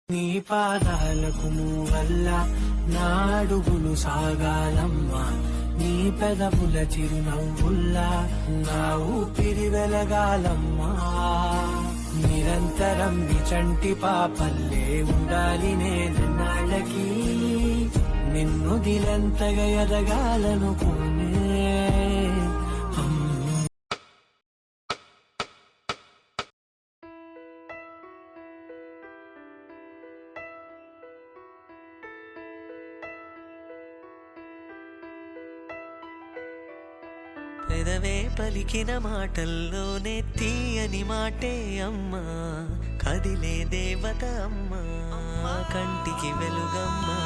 నీ పాదాలకు మూవల్ల నా అడుగులు సాగాలమ్మా, నీ పెదవుల చిరునవ్వుల్లా నా ఊపిరి వెలగాలమ్మా. నిరంతరం విచంటి పాపల్లే ఉండాలి నేనన్నాళ్ళకి, నిన్ను దిలంతగా ఎదగాలనుకునే. పెదవే పలికిన మాటల్లోనే తీయని మాటే అమ్మా, కదిలే దేవత అమ్మా, కంటికి వెలుగమ్మా.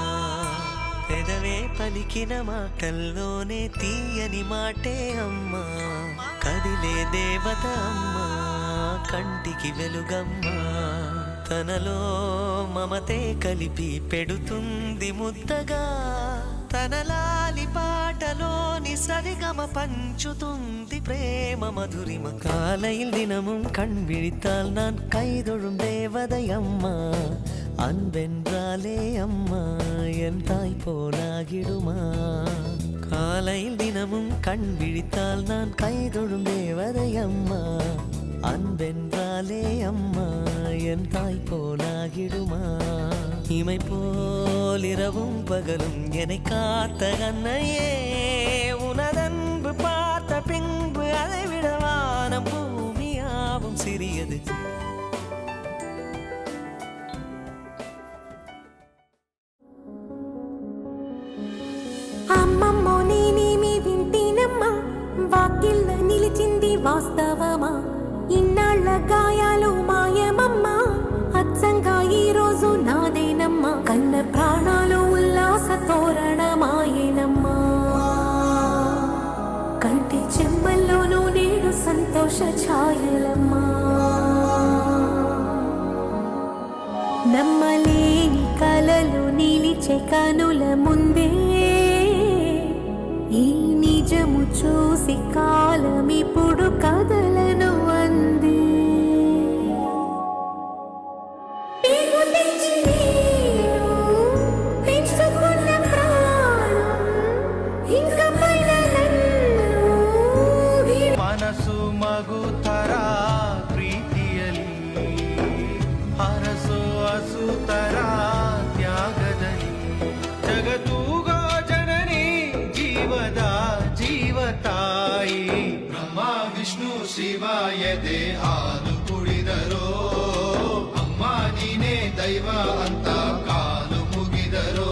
పెదవే పలికిన మాటల్లోనే తీయని మాటే అమ్మా, కదిలే దేవత అమ్మా, కంటికి వెలుగమ్మా. తనలో మమతే కలిపి పెడుతుంది ముద్దగా, తన లాలి పాటలోని సరిగమ పంచుతుంది ప్రేమ మధురిమ. காலையில் தினமும் கண் விழித்தால் நான் கைதொழும் தேவதை அம்மா, அன்பென்றாலே அம்மா என் தாய் போலாகிடுமா. காலையில் தினமும் கண் விழித்தால் நான் கைதொழும் தேவதை அம்மா, அன்பென்றாலே அம்மா என் தாய் போலாகிடுமா. இமை போல் இரவும் பகலும் என்னை காத்த கண்ணையே, உனதன்பு பார்த்த பின்பு அதை விட வானம் பூமியாவும் சிறியது. అమ్మమ్మో నేనేమి వింటేనమ్మా, వాకిళ్ళ నిలిచింది వాస్తవమా, ఇన్నాళ్ళ గాయాలు మాయమమ్మా, అచ్చంగా ఈ రోజు నాదేనమ్మా, కన్న ప్రాణాలు ఉల్లాస తోరణమాయేనమ్మా, కంటి చెమ్మల్లోనూ నేడు సంతోష ఛాయలమ్మా. నమ్మలేని కలలు నిలిచే కనుల ముందే, ఈ నిజము చూసి కాలమిప్పుడు కదలను అంది. ಮನಸ್ಸು ಮಗುತರ ಪ್ರೀತಿಯಲಿ, ಹರಸು ಹಸುತರ ತ್ಯಾಗದಲ್ಲಿ, ಜಗತ್ತೂಗೋ ಜನನಿ ಜೀವದ ಜೀವತಾಯಿ. ಬ್ರಹ್ಮ ವಿಷ್ಣು ಶಿವ ಎದೆ ಹಾಲು ಕುಡಿದರೋ, ಅಮ್ಮ ನೀನೇ ದೈವ ಅಂತ ಕಾಲು ಮುಗಿದರೋ.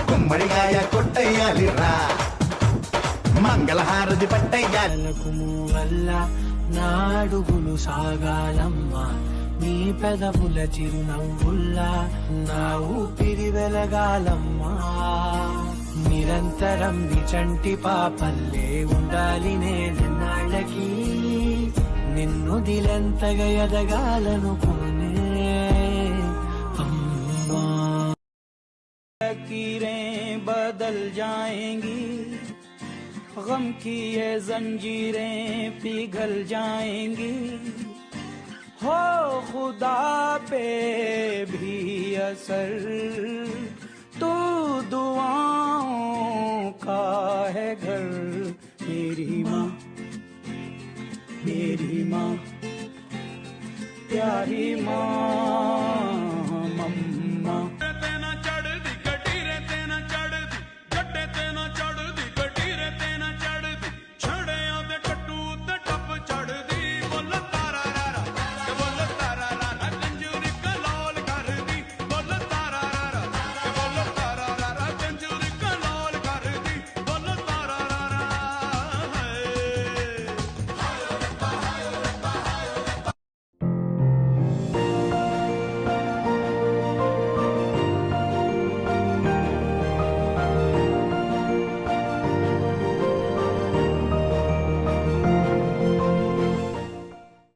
గుమ్మడిగాయ కొట్టయ్యాలిరా, మంగళహారతి పట్టయ్యాలకు వల్ల నా అడుగులు సాగాలమ్మా, నీ పెదవుల చిరునవ్వుల్లా నా ఊపిరి వెలగాలమ్మా. నిరంతరం విచంటి పాపల్లే ఉండాలి నేనన్నాళ్ళకి, నిన్ను దిలంతగా ఎదగాలనుకునే. అమ్మా लकीरें बदल जाएंगी, गम की ये जंजीरें पिघल जाएंगी, हो खुदा पे भी असर, तू दुआओं